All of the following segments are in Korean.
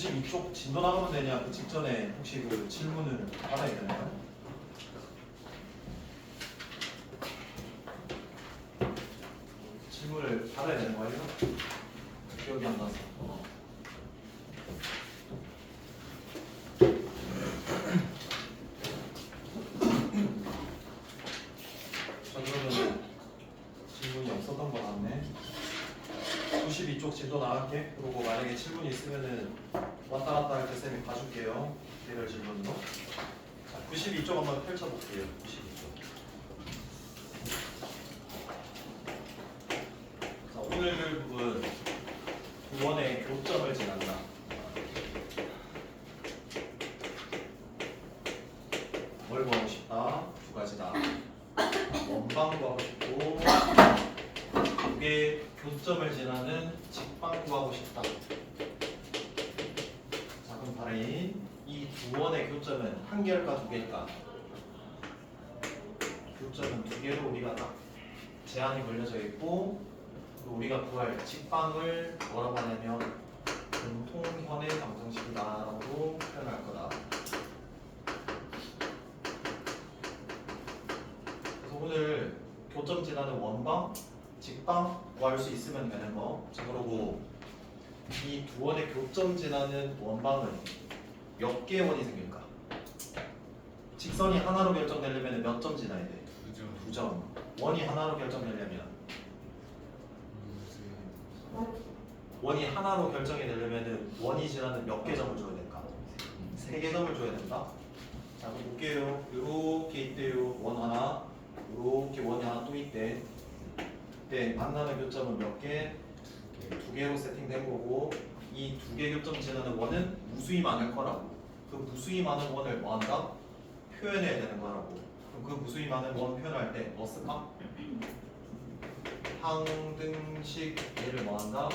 92쪽 진도 나가면 되냐? 그 직전에 혹시 그 질문을 받아야 되나요? 질문을 받아야 되는 거예요? 기억이 안 나서. 자, 그러면 질문이 없었던 것 같네. 92쪽 진도 나갈게. 그리고 만약에 질문이 있으면은 왔다 갔다 할 때 쌤이 봐줄게요. 개별 질문으로. 자, 92쪽 한번 펼쳐볼게요. 92쪽. 자, 오늘 교육은 구원의 교점을 지난다. 뭘 구하고 싶다? 두 가지다. 원방 구하고 싶고 두개 교점을 지나는 직방 구하고 싶다. 자, 그럼 발인 이 두 원의 교점은 한 개일까 두 개일까? 교점은 두 개로 우리가 딱 제한이 걸려져 있고 그리고 우리가 구할 직방을 뭐라고 하냐면 공통현의 방정식이다라고 표현할 거다. 그래서 오늘 교점 지나는 원방, 직방 구할 수 있으면 되는 거. 자, 그리고 이 두 원의 교점 지나는 원방은 몇 개의 원이 생길까? 직선이 하나로 결정되려면 몇 점 지나야 돼? 2점. 원이 하나로 결정되려면 원이 하나로 결정이 되려면 원이 지나는 몇 개 점을 줘야 될까? 3개 점을 줘야 된다. 자, 그럼 볼게요. 요렇게 있대요. 원 하나. 요렇게 원이 하나 또 있대. 네, 만나는 교점은 몇 개? 2개로 세팅된 거고 이 2개 교점 지나는 원은 무수히 많을 거라고. 그 무수히 많은 원을 뭐 한다? 표현해야 되는 거라고. 그럼 그 무수히 많은 원 표현할 때 뭐 쓸까? 항등식 얘를 뭐 한다?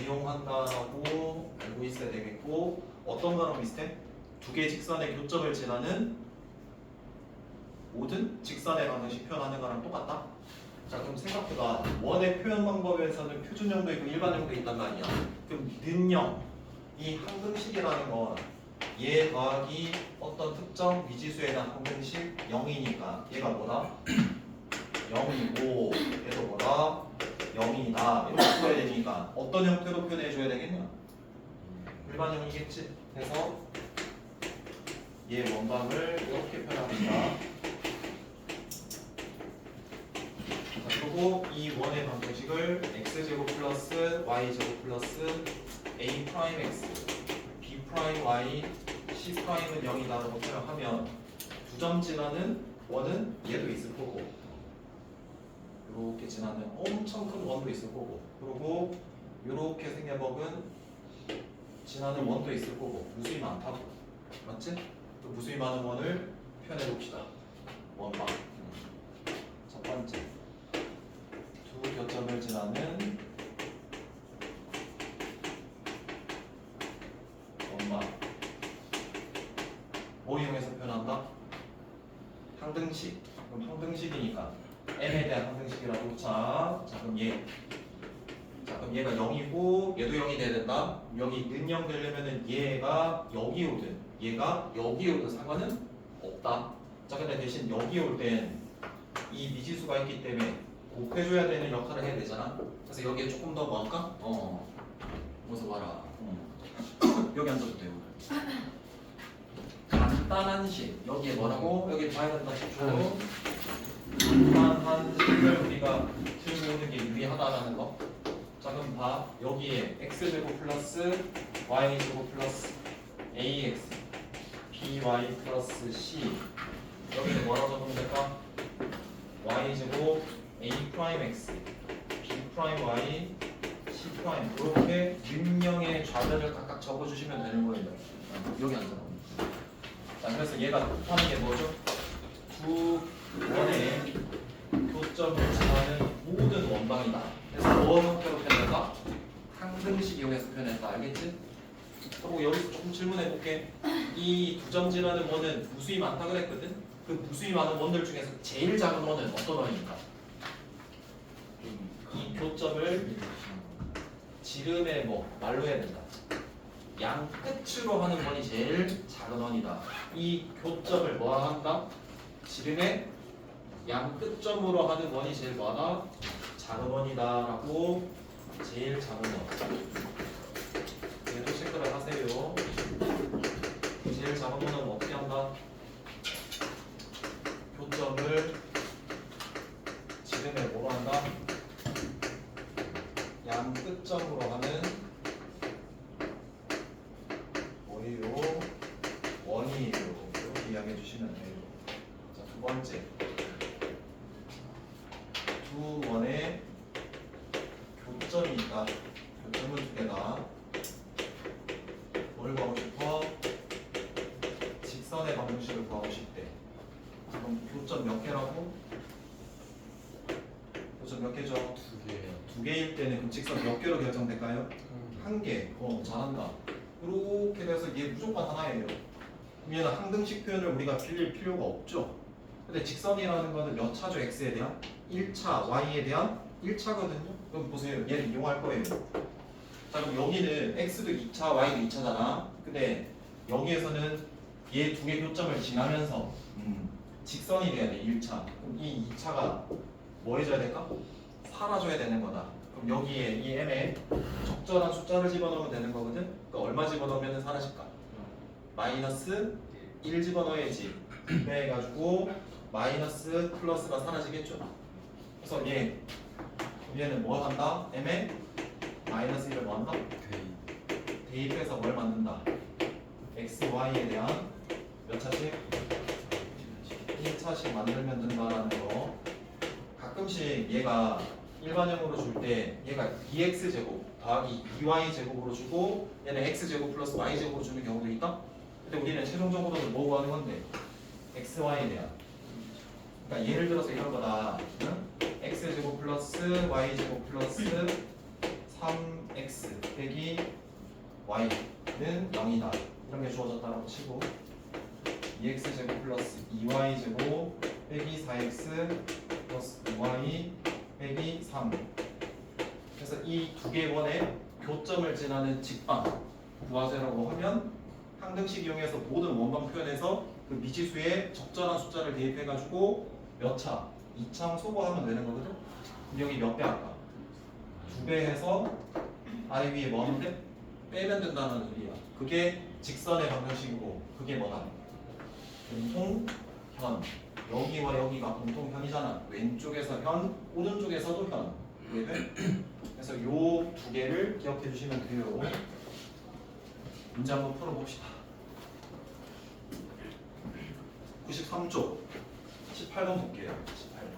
이용한다라고 알고 있어야 되겠고 어떤 거랑 비슷해? 2개 직선의 교점을 지나는 모든 직선의 방정식 표현하는 거랑 똑같다? 자, 그럼 생각보다 원의 표현 방법에서는 표준형도 있고 일반형도 있단 말이야. 그럼 는형 이 항등식이라는 건 얘 더하기 어떤 특정 미지수에 대한 항등식 0이니까 얘가 뭐다? 0이고 얘도 뭐다? 0이다. 이렇게 써야 되니까 어떤 형태로 표현해 줘야 되겠냐? 일반형이겠지. 그래서 얘 원방을 이렇게 표현합니다. 그리고 이 원의 방정식을 x제곱 플러스 y제곱 플러스 a 프라임 x b 프라임 y c 프라임은 0이다라고 표현하면 2점 지나는 원은 얘도 있을 거고 이렇게 지나는 엄청 큰 원도 있을 거고 그리고 이렇게 생겨먹은 지나는 원도 있을 거고 무수히 많다고 맞지? 그 무수히 많은 원을 표현해 봅시다. 원방 첫 번째 두 교점을 지나는 원방 뭐 이용해서 표현한다? 항등식. 그럼 항등식이니까 m에 대한 항등식이라고 자 그럼 그럼 얘가 0이고 얘도 0이 돼야 된다. 여기 는0 되려면은 얘가 여기 오든 얘가 여기 오든 상관은 없다. 자, 근데 대신 여기 올 땐 이 미지수가 있기 때문에 곱해줘야 되는 역할을 해야 되잖아. 그래서 여기에 조금 더 뭐 할까? 어서 봐라. 여기 앉아도 돼요. 간단한 식. 여기에 뭐라고? 여기 봐야 된다 싶죠. 간단한 식을 우리가 들고 오는 게 유리하다라는 거. 자, 그럼 봐. 여기에 x제곱 플러스 y제곱 플러스 ax by 플러스 c 여기에 뭐라고 적으면 될까? y제곱 a 프라임 x b 프라임 y c 프라임 이렇게 윤명의 좌변을 각각 적어주시면 되는 거예요. 여기 앉아. 자, 그래서 얘가 곱하는 게 뭐죠? 두 원의 교점을 지나는 모든 원방이다. 그래서 뭐 형태로 표현할까? 항등식 이용해서 표현했다. 알겠지? 그리고 여기서 조금 질문해 볼게. 이 두 점 지나는 원은 무수히 많다 그랬거든? 그 무수히 많은 원들 중에서 제일 작은 원은 어떤 원입니까? 이 교점을 지름의 뭐 말로 해야 된다. 양 끝으로 하는 원이 제일 작은 원이다. 이 교점을 뭐라 한다? 지름의 양 끝점으로 하는 원이 제일 뭐다? 작은 원이다라고. 제일 작은 원. 얘도 체크를 하세요. 제일 작은 원은 어떻게 한다? 교점을 지름에 뭐로 한다? 양 끝점으로 하는 뭐예요? 원이에요. 이렇게 이야기해 주시면 돼요. 자, 두 번째. 두 원의 교점이 있다. 교점은 두 개다. 뭘 구하고 싶어? 직선의 방정식을 구하고 싶대. 그럼 교점 몇 개라고? 교점 몇 개죠? 두 개요. 두 개일 때는 그럼 직선 몇 개로 결정될까요? 한 개. 잘한다. 이렇게 돼서 얘 무조건 하나예요. 그럼 얘는 항등식 표현을 우리가 빌릴 필요가 없죠. 근데 직선이라는 거는 몇 차죠? x에 대한? 1차, y에 대한 1차거든요. 그럼 보세요. 얘를 이용할 거예요. 자, 그럼 여기는 x도 2차, y도 2차잖아. 근데 여기에서는 얘 두 개 교점을 지나면서 직선이 돼야 돼. 1차. 그럼 이 2차가 뭐 해줘야 될까? 사라져야 되는 거다. 그럼 여기에 이 m에 적절한 숫자를 집어넣으면 되는 거거든. 그러니까 얼마 집어넣으면 사라질까? 마이너스 1 집어넣어야지. 해가지고 마이너스 플러스가 사라지겠죠. 그래서 얘는 뭐 한다? m에 마이너스 1을 뭐 한다? 대입해서 뭘 만든다? x, y에 대한 몇 차씩? 1차씩 만들면 된다라는 거. 가끔씩 얘가 일반형으로 줄 때 얘가 2x제곱 더하기 2y제곱으로 주고 얘는 x제곱 플러스 y제곱으로 주는 경우도 있다? 근데 우리는 최종적으로는 뭐 구하는 건데? x, y에 대한. 그러니까 예를 들어서 이런 거다. 응? x제곱 플러스 y제곱 플러스 3x 빼기 y는 0이다. 이런 게 주어졌다라고 치고 2x제곱 플러스 2y제곱 빼기 4x 플러스 2y 빼기 3. 그래서 이 두 개 원의 교점을 지나는 직방 구하세라고 하면 항등식 이용해서 모든 원방 표현에서 그 미지수에 적절한 숫자를 대입해가지고 몇 차? 2차 소거하면 되는 거거든? 그럼 여기 몇 배 할까? 2배 해서 아래 위에 뭐 하면 돼? 빼면 된다는 소리야. 그게 직선의 방정식이고 그게 뭐다? 공통현. 여기와 여기가 공통현이잖아. 왼쪽에서 현, 오른쪽에서도 현. 이해돼? 그래서 요 두 개를 기억해 주시면 돼요. 문제 한번 풀어봅시다. 93쪽 18번 볼게요. 18번.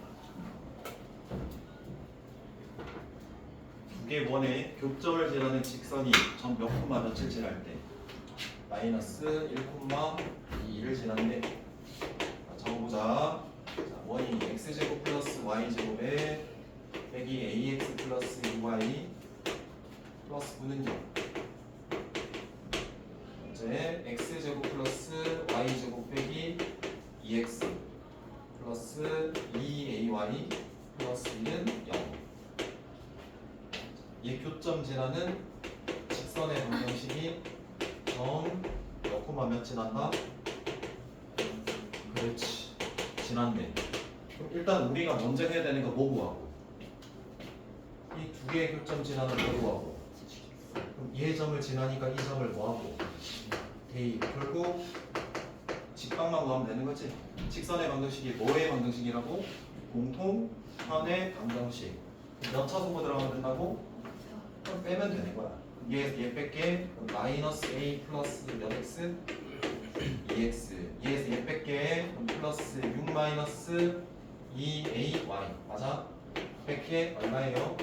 두 개 원의 교점을 지나는 직선이 점 몇 콤마 며칠 지날 때 마이너스 1,2를 지난대. 적어보자. 자, 원이 x제곱 플러스 y제곱에 빼기 ax 플러스 2y 플러스 9는요. 이제 x제곱 플러스 y제곱 빼기 2x 플러스 2ay 플러스 1은 0. 얘 교점 지나는 직선의 방정식이 점 몇 콤마 몇 지난다? 그렇지. 지난대. 그럼 일단 우리가 먼저 해야 되는 거 뭐 구하고? 이 두 개의 교점 지나는 거 구하고. 그럼 얘 점을 지나니까 이 점을 뭐하고? 대입. 결국 직방만 구하면 되는 거지. 직선의 방정식이 뭐의 방정식이라고? 공통현의 방정식. 몇 차 소거 들어가면 된다고? 그럼 빼면 되는 거야. 얘 뺄게. 마이너스 a 플러스 몇 x? 2x. 얘에서 얘 뺄게. 그럼 플러스 6 마이너스 2ay. 맞아? 뺄게. 얼마예요?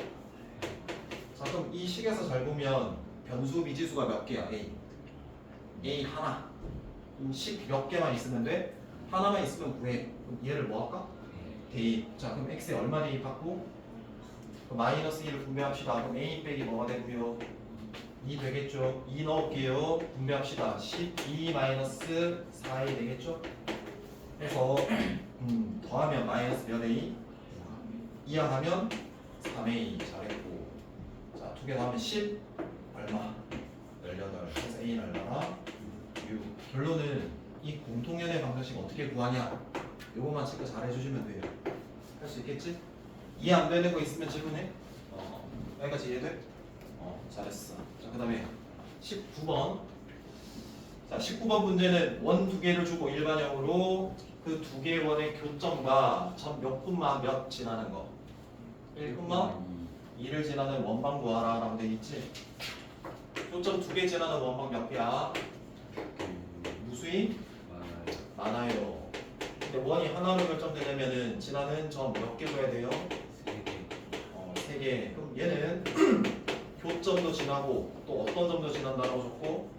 자, 그럼 이 식에서 잘 보면 변수 미지수가 몇 개야? a 하나. 식 몇 개만 있으면 돼? 하나만 있으면 구해. 그럼 얘를 뭐 할까? 대입. 자, 그럼 x에 얼마 대입하고? 마이너스 2를 분배합시다. 그럼 a 빼기 뭐가 되고요? 2 되겠죠? 2 넣을게요. 분배합시다. 12 마이너스 4a 되겠죠? 해서 더하면 마이너스 몇 a? 이항하면 3a. 잘했고. 자, 두 개 더하면 10 얼마? 18. 그래서 A 날라라 U. 결론은 이 공통연의 방정식 어떻게 구하냐? 요거만 체크 잘 해주시면 돼요. 할 수 있겠지? 이해 안 되는 거 있으면 질문해. 여기까지 이해돼? 잘했어. 자, 그 다음에 19번. 자, 19번 문제는 원 두 개를 주고 일반형으로 그 두 개의 원의 교점과 점 몇 분만 몇 지나는 거. 1분만 2를 지나는 원방 구하라 라고 돼 있지. 교점 두 개 지나는 원방 몇 개야? 무수히 많아요. 근데 원이 하나로 결정되려면은 지나는 점 몇 개 줘야 돼요? 3개. 그럼 얘는 교점도 지나고 또 어떤 점도 지난다라고 줬고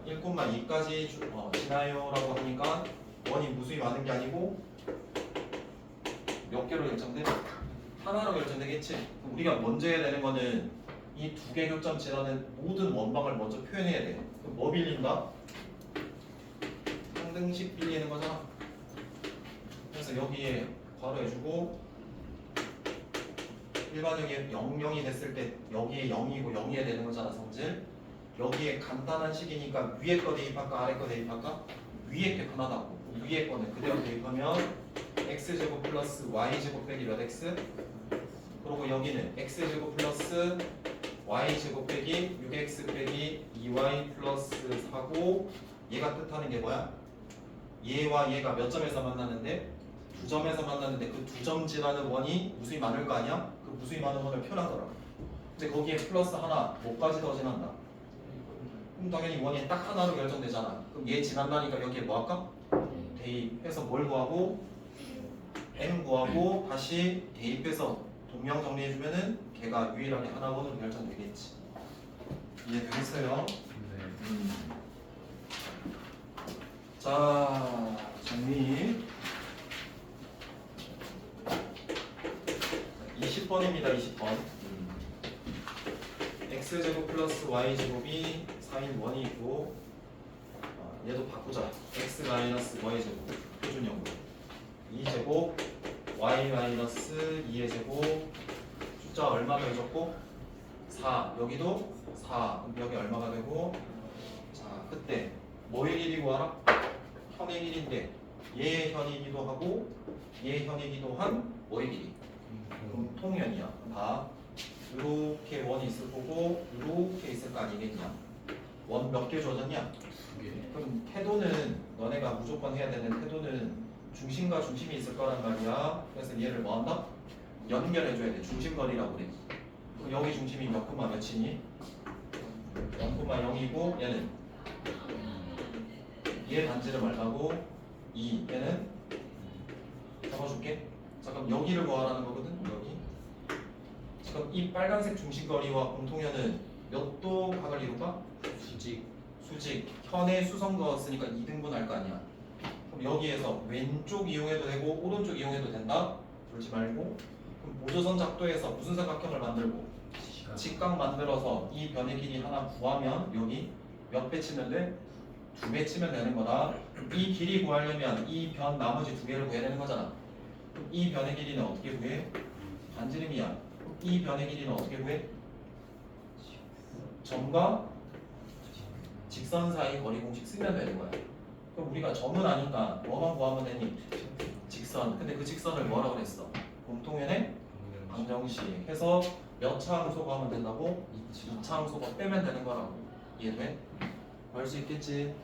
1,2까지 지나요 라고 하니까 원이 무수히 많은 게 아니고 몇 개로 결정돼? 하나로 결정되겠지? 그럼 우리가 먼저 해야 되는 거는 이 두 개 교점 지나는 모든 원방을 먼저 표현해야 돼요. 그럼 뭐 빌린다? 상등식 빌리는 거잖아. 그래서 여기에 괄호해주고 일반형이 0,0이 됐을 때 여기에 0이고 0이어야 되는 거잖아, 성질. 여기에 간단한 식이니까 위에 거 대입할까 아래 거 대입할까? 위에 게 편하다고. 위에 거는 그대로 대입하면 x제곱 플러스 y제곱 빼기 몇 x? 그리고 여기는 x제곱 플러스 y제곱 빼기 6x 빼기 2y 플러스 4고 얘가 뜻하는 게 뭐야? 얘와 얘가 몇 점에서 만났는데? 두 점에서 만났는데 그 두 점 지나는 원이 무수히 많을 거 아니야? 그 무수히 많은 원을 표현하더라. 근데 거기에 플러스 하나, 뭐까지 더 지난다? 그럼 당연히 원이 딱 하나로 결정되잖아. 그럼 얘 지난다니까 여기에 뭐 할까? 대입해서 뭘 구하고? m 구하고 다시 대입해서 동명 정리해주면은 걔가 유일하게 하나 원으로 결정되겠지. 이해되겠어요? 자, 정리. 20번입니다. 20번. x제곱 플러스 y제곱이 4인 1이 있고 얘도 바꾸자. x 마이너스 y제곱 표준형으로 2제곱 y 마이너스 2의 제곱 숫자 얼마 더해줬고 4. 여기도 4. 그럼 여기 얼마가 되고 자 그때 뭐의 길이고 알아? 현의 길이인데 얘의 현이기도 하고 얘의 현이기도 한 뭐의 길이? 공통연이야. 봐. 이렇게 원이 있을 거고 이렇게 있을 거 아니겠냐? 원 몇 개 줘졌냐? 2개. 그럼 태도는 너네가 무조건 해야 되는 태도는 중심과 중심이 있을 거란 말이야. 그래서 얘를 뭐 한다? 연결해줘야 돼. 중심거리라고 그래. 그럼 여기 중심이 몇 콤마 몇이니? 0,0이고 얘는 얘 반지름 얼마고 2. 얘는 적어줄게. 자 그럼 여기를 구하라는 거거든. 여기. 지금 이 빨간색 중심거리와 공통연은 몇 도 각을 이룰까? 수직. 현에 수성 넣었으니까 2등분 할 거 아니야. 그럼 여기에서 왼쪽 이용해도 되고 오른쪽 이용해도 된다? 그러지 말고 그럼 보조선 작도에서 무슨 삼각형을 만들고 직각 만들어서 이 변의 길이 하나 구하면 여기 몇 배 치면 돼? 2배 치면 되는 거다. 이 길이 구하려면 이 변 나머지 2개를 구해야 되는 거잖아. 그럼 이 변의 길이는 어떻게 구해? 반지름이야. 이 변의 길이는 어떻게 구해? 점과 직선 사이 거리 공식 쓰면 되는 거야. 그럼 우리가 점은 아니까 뭐만 구하면 되니? 직선. 근데 그 직선을 뭐라고 그랬어? 공통연의 방정식 해서 몇 차 함수 구하면 된다고? 2차 함수 빼면 되는 거라고. 이해돼? 알 수 있겠지?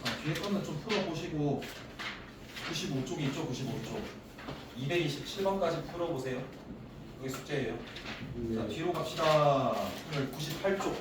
자, 뒤에 거는 좀 풀어보시고 95쪽이 있죠? 95쪽 227번까지 풀어보세요. 그게 숙제예요. 자, 뒤로 갑시다. 오늘 98쪽